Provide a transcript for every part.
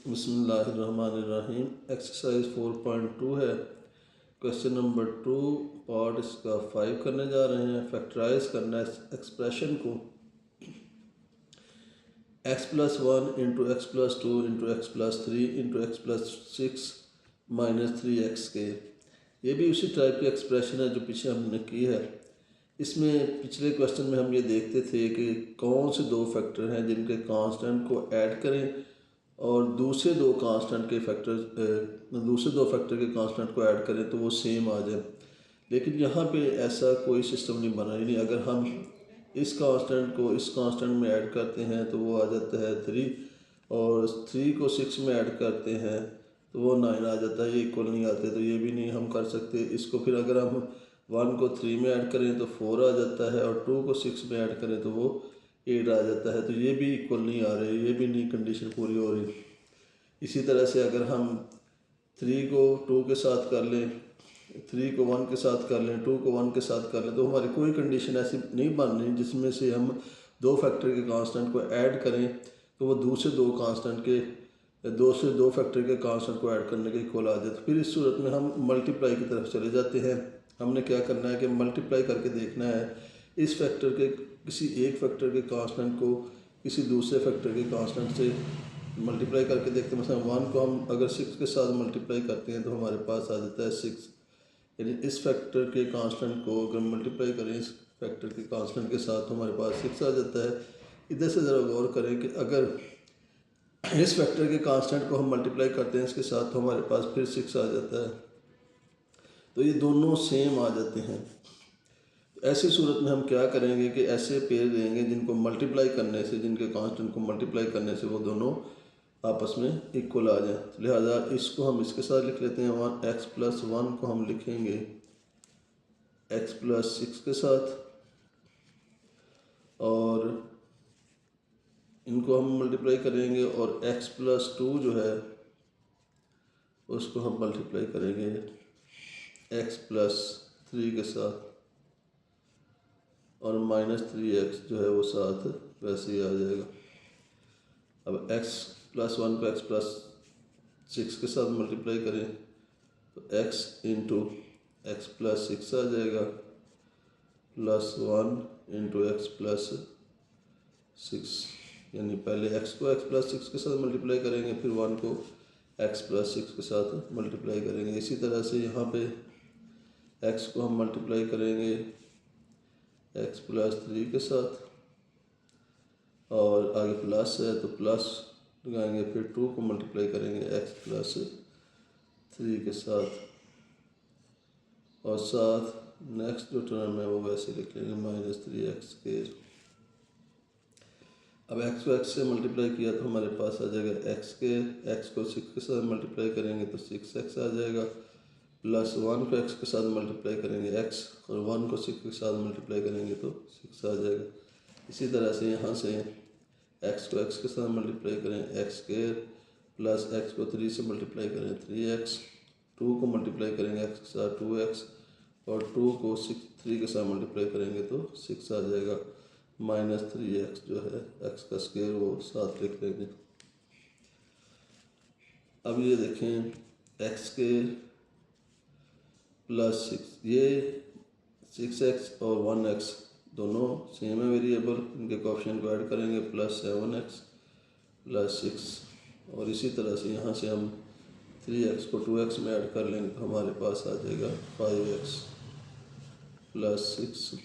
बिस्मिल्लाहिर्रहमानिर्रहीम। एक्सरसाइज 4.2 है। Question number 2 part इसका 5 करने जा रहे हैं। फैक्टराइज करना है एक्सप्रेशन को x+1 into x+2 into x+3 into x+6 -3x के। ये भी उसी टाइप की एक्सप्रेशन है जो पीछे हमने की है। इसमें पिछले क्वेश्चन में हम ये देखते थे कि कौन से दो फैक्टर हैं जिनके कांस्टेंट को ऐड करें और दूसरे दो फैक्टर के कांस्टेंट को ऐड करें तो वो सेम आ जाए। लेकिन यहाँ पे ऐसा कोई सिस्टम नहीं बना ही नहीं। अगर हम इस कांस्टेंट को इस कांस्टेंट में ऐड करते हैं तो वो आ जाता है 3, और 3 को 6 में ऐड करते हैं तो वो 9 आ जाता है। ये इक्वल नहीं आते तो ये भी नहीं हम कर सकते। इसको फिर अगर हम 1 को 3 में ऐड करें तो 4 आ जाता है, और 2 को 6 में ऐड करें तो वो 8 आ जाता है। तो ये भी इक्वल नहीं आ रहे, ये भी नहीं कंडीशन पूरी हो रही। इसी तरह से अगर हम 3 को 2 के साथ कर लें, 3 को 1 के साथ कर लें, 2 को 1 के साथ कर लें तो हमारी कोई कंडीशन ऐसी नहीं बन रही जिसमें से हम दो फैक्टर के कांस्टेंट को ऐड करें तो वो दूसरे दो फैक्टर के कांस्टेंट को ऐड करने के इक्वल आ जाए। तो फिर इस सूरत में हम मल्टीप्लाई की तरफ चले जाते हैं। हमने क्या करना है कि मल्टीप्लाई करके देखना है इस फैक्टर के किसी एक फैक्टर के कांस्टेंट को किसी दूसरे फैक्टर के कांस्टेंट से मल्टीप्लाई करके देखते हैं। मतलब 1 को हम अगर 6 के साथ मल्टीप्लाई करते हैं तो हमारे पास आ जाता है 6। यानी इस फैक्टर के कांस्टेंट को अगर मल्टीप्लाई करें इस फैक्टर के कांस्टेंट के साथ तो हमारे पास 6 आ जाता है। इधर से ज़रा गौर करें कि अगर इस फैक्टर के कांस्टेंट को हम मल्टीप्लाई करते हैं इसके साथ तो हमारे पास फिर 6 आ जाता है। तो ये दोनों सेम आ जाते हैं। ऐसी सूरत में हम क्या करेंगे कि ऐसे पेयर लेंगे जिनको मल्टीप्लाई करने से, जिनके कांस्टेंट को मल्टीप्लाई करने से वो दोनों आपस में इक्वल आ जाए। लिहाजा इसको हम इसके साथ लिख लेते हैं। 1x+1 को हम लिखेंगे x+6 के साथ, और इनको हम मल्टीप्लाई करेंगे, और x+2 जो है उसको हम मल्टीप्लाई करेंगे x+3 के साथ, और -3x जो है वो साथ वैसे ही आ जाएगा। अब x+1 को x+6 के साथ मल्टीप्लाई करें तो x इंटू x+6 आ जाएगा, +1 इंटू x+6। यानी पहले x को x+6 के साथ मल्टीप्लाई करेंगे, फिर 1 को x+6 के साथ मल्टीप्लाई करेंगे। इसी तरह से यहाँ पे x को हम मल्टीप्लाई करेंगे x+3 के साथ, और आगे प्लस है तो प्लस लगाएंगे, फिर 2 को मल्टीप्लाई करेंगे x+3 के साथ, और साथ नेक्स्ट जो टर्म है वो वैसे लिख लेंगे -3x के। अब x को x से मल्टीप्लाई किया तो हमारे पास आ जाएगा x को 6 के साथ मल्टीप्लाई करेंगे तो 6x आ जाएगा, +1 को x के साथ मल्टीप्लाई करेंगे x, और 1 को 6 के साथ मल्टीप्लाई करेंगे तो 6 आ जाएगा। इसी तरह से यहाँ से x को x के साथ मल्टीप्लाई करें x² प्लस x को 3 से मल्टीप्लाई करें 3x, 2 को मल्टीप्लाई करेंगे x के साथ 2x, और 2 को 3 के साथ मल्टीप्लाई करेंगे तो 6 आ जाएगा। -3x जो है x का स्क्वायर वो साथ लिख लेंगे। अब ये देखें x² +6, ये 6x और 1x दोनों सेम है वेरिएबल, इनके कोएफिशिएंट को ऐड करेंगे +7x +6, और इसी तरह से यहाँ से हम 3x को 2x में ऐड कर लेंगे तो हमारे पास आ जाएगा 5x +6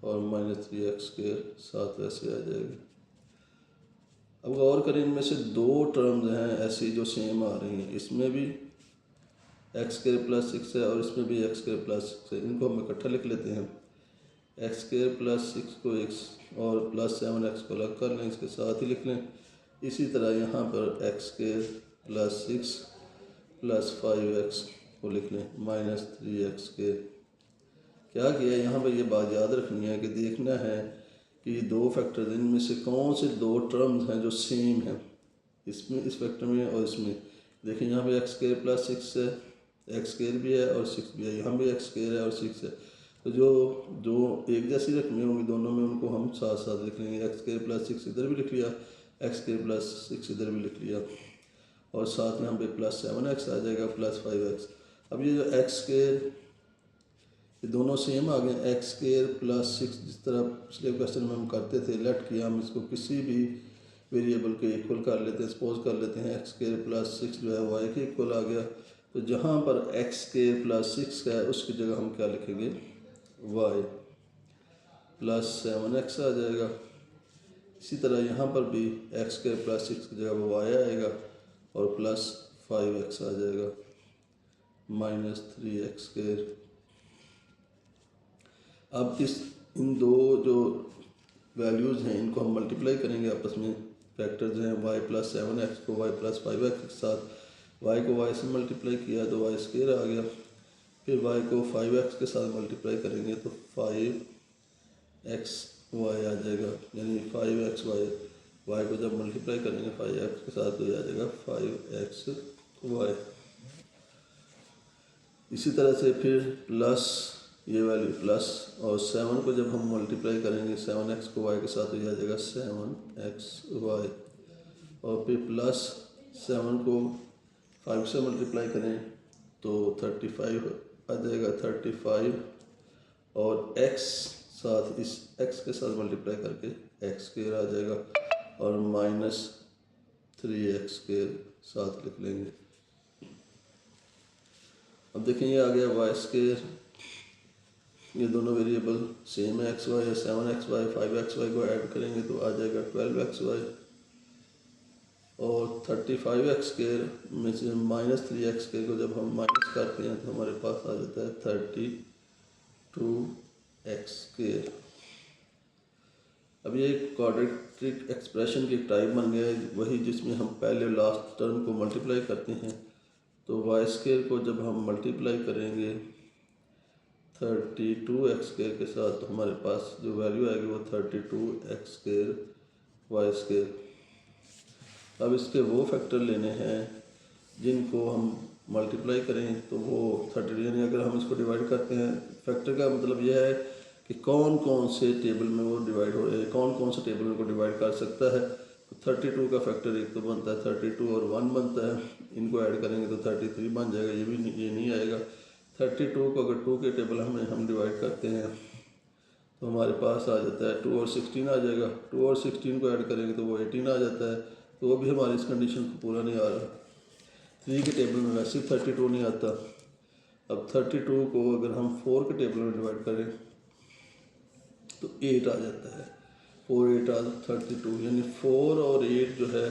और -3x के साथ वैसे आ जाएगा। अब गौर करें इनमें से दो टर्म्स हैं ऐसी जो सेम आ रही हैं, इसमें भी x² +6 है और इसमें भी x² +6 है। इनको हम इकट्ठा लिख लेते हैं। x² +6 को x और +7x को अलग कर लें, इसके साथ ही लिख लें। इसी तरह यहाँ पर x² +6 +5x को लिख लें -3x के। क्या किया यहाँ पर, ये बात याद रखनी है कि देखना है कि दो फैक्टर इनमें से कौन से दो टर्म्स हैं जो सेम हैं, इसमें इस फैक्टर में और इसमें। देखिए यहाँ पे x² +6 है, x² भी है और 6 भी है, यहाँ भी x² है और 6 है। तो जो एक जैसी रकमें होंगी दोनों में उनको हम साथ साथ लिख लेंगे। x² +6 इधर भी लिख लिया, x² +6 इधर भी लिख लिया। और साथ में हम पे प्लस 7x आ जाएगा प्लस 5x। अब ये जो एक्स स्क्वायर ये दोनों सेम आ गए, एक्स स्क्वायर प्लस 6 जिस तरह पिछले क्वेश्चन में हम करते थे लेट किया, हम इसको किसी भी वेरिएबल के इक्वल कर लेते हैं, सपोज कर लेते हैं एक्स स्क्वायर प्लस 6 जो है वाई के इक्वल आ गया। तो जहाँ पर एक्स स्क्वायर प्लस 6 का है उसकी जगह हम क्या लिखेंगे, वाई प्लस 7x आ जाएगा। इसी तरह यहाँ पर भी एक्स स्क्वायर प्लस 6 की जगह वाई आएगा और प्लस 5x आ जाएगा माइनस 3x स्क्वायर। अब इन दो जो वैल्यूज़ हैं इनको हम मल्टीप्लाई करेंगे आपस में, फैक्टर्स हैं y प्लस 7x को y प्लस 5x के साथ, y को y से मल्टीप्लाई किया तो y स्क्वायर आ गया, फिर y को 5x के साथ मल्टीप्लाई करेंगे तो 5x y आ जाएगा, यानी 5x y को जब मल्टीप्लाई करेंगे 5x के साथ तो आ जाएगा 5x y। इसी तरह से फिर प्लस ये वैल्यू प्लस और 7 को जब हम मल्टीप्लाई करेंगे 7x को y के साथ तो यह आ जाएगा 7xy, और फिर प्लस 7 को 5 से मल्टीप्लाई करें तो 35 आ जाएगा 35, और x साथ इस x के साथ मल्टीप्लाई करके x स्क्वायर आ जाएगा और माइनस 3x स्क्वायर साथ लिख लेंगे। अब देखें ये आ गया y स्क्वायर, ये दोनों वेरिएबल सेम है xy है, 7xy 5xy को ऐड करेंगे तो आ जाएगा 12xy, और 35x स्क्वायर में से माइनस 3x स्क्वायर को जब हम माइनस करते हैं तो हमारे पास आ जाता है 32x स्क्वायर। अब ये क्वाड्रेटिक एक्सप्रेशन की टाइप बन गया है, वही जिसमें हम पहले लास्ट टर्म को मल्टीप्लाई करते हैं। तो y स्क्वायर को जब हम मल्टीप्लाई करेंगे 32x स्क्वायर के साथ तो हमारे पास जो वैल्यू आएगी वो 32x स्क्वायर वाई स्क्वायर। अब इसके वो फैक्टर लेने हैं जिनको हम मल्टीप्लाई करें तो वो 32, यानी अगर हम इसको डिवाइड करते हैं, फैक्टर का मतलब यह है कि कौन कौन से टेबल में वो डिवाइड हो रहे हैं, कौन कौन से टेबल में को डिवाइड कर सकता है। तो 32 का फैक्टर एक तो बनता है 32 और 1 बनता है, इनको ऐड करेंगे तो 33 बन जाएगा, ये नहीं आएगा। 32 को अगर 2 के टेबल हम डिवाइड करते हैं तो हमारे पास आ जाता है 2 और 16 आ जाएगा, 2 और 16 को ऐड करेंगे तो वो 18 आ जाता है, तो वो भी हमारी इस कंडीशन को पूरा नहीं आ रहा। 3 के टेबल में वैसे 32 नहीं आता। अब 32 को अगर हम 4 के टेबल में डिवाइड करें तो 8 आ जाता है, 4 8 आ 32, यानी 4 और 8 जो है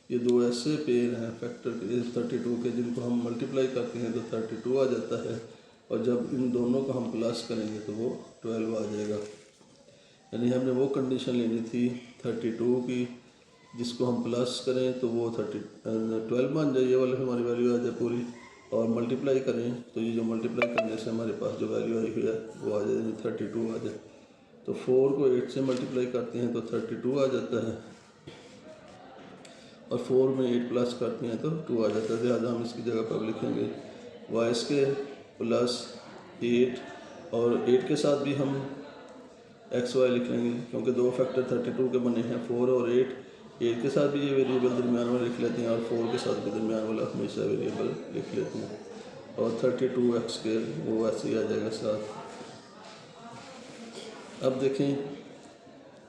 ये दो ऐसे पेयर हैं फैक्टर के 32 के जिनको हम मल्टीप्लाई करते हैं तो 32 आ जाता है, और जब इन दोनों को हम प्लस करेंगे तो वो 12 आ जाएगा। यानी हमने वो कंडीशन लेनी थी 32 की जिसको हम प्लस करें तो वो 12 बन जाए, ये वाली हमारी वैल्यू आ जाए पूरी, और मल्टीप्लाई करें तो ये जो मल्टीप्लाई करने से हमारे पास जो वैल्यू आई हुई है वो आ जाए 32 आ जाए। तो 4 को 8 से मल्टीप्लाई करते हैं तो 32 आ जाता है, और 4 में 8 प्लस करते हैं तो 2 आ जाता है। लिहाजा हम इसकी जगह पर लिखेंगे वाई स्क्वायर प्लस 8, और 8 के साथ भी हम एक्स वाई लिख लेंगे क्योंकि दो फैक्टर 32 के बने हैं, 4 और 8 के साथ भी ये वेरिएबल दरमियान वाला लिख लेते हैं और 4 के साथ भी दरमियान वाला हमेशा वेरिएबल लिख लेते हैं, और 32x स्क्वायर वो ऐसे ही आ जाएगा साथ। अब देखें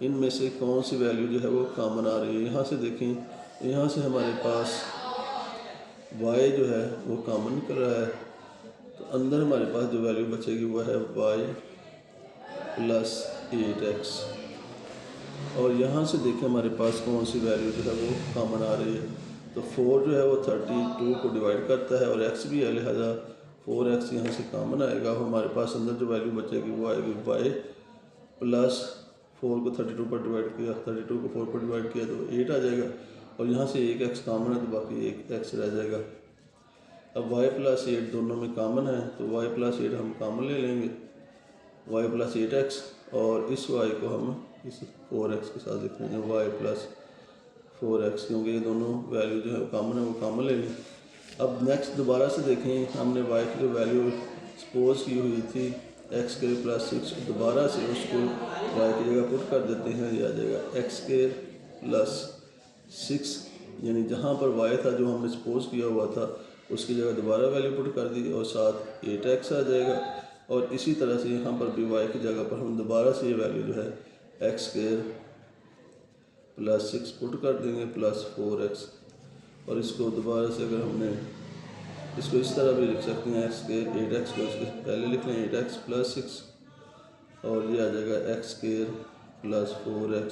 इनमें से कौन सी वैल्यू जो है वो कॉमन आ रही है। यहाँ से देखें, यहाँ से हमारे पास y जो है वो कॉमन निकल रहा है, तो अंदर हमारे पास जो वैल्यू बचेगी वो है y प्लस 8x, और यहाँ से देखें हमारे पास कौन सी वैल्यू जो है वो कॉमन आ रही है। तो 4 जो है वो 32 को डिवाइड करता है और x भी है, लिहाजा 4x यहाँ से कॉमन आएगा, हमारे पास अंदर जो वैल्यू बचेगी वो आएगी y प्लस 4 को 32 पर डिवाइड किया, 32 को 4 पर डिवाइड किया तो 8 आ जाएगा, और यहाँ से एक x कॉमन है तो बाकी एक x रह जाएगा। अब y प्लस 8 दोनों में कॉमन है तो y प्लस 8 हम कॉमन ले लेंगे, y प्लस 8x, और इस y को हम इस 4x के साथ लिख लेंगे y प्लस 4x, क्योंकि ये दोनों वैल्यू जो है कॉमन है वो कॉमन ले लें। अब नेक्स्ट दोबारा से देखें, हमने y की जो वैल्यू सपोज की हुई थी एक्स स्क्वायर प्लस 6, दोबारा से उसको y की जगह पुट कर देते हैं, ये आ जाएगा एक्स स्क्वायर प्लस 6 यानी जहाँ पर y था जो हमने सपोज किया हुआ था उसकी जगह दोबारा वैल्यू पुट कर दी और साथ 8x आ जाएगा। और इसी तरह से यहाँ पर भी y की जगह पर हम दोबारा से ये वैल्यू जो है x² + 6 पुट कर देंगे प्लस 4x। और इसको दोबारा से अगर हमने इसको इस तरह भी लिख सकते हैं x² 8x को इसके पहले लिख लें 8x + 6 और ये आ जाएगा x² + 4x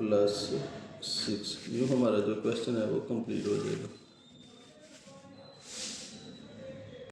+ 6। यूँ हमारा जो क्वेश्चन है वो कंप्लीट हो जाएगा।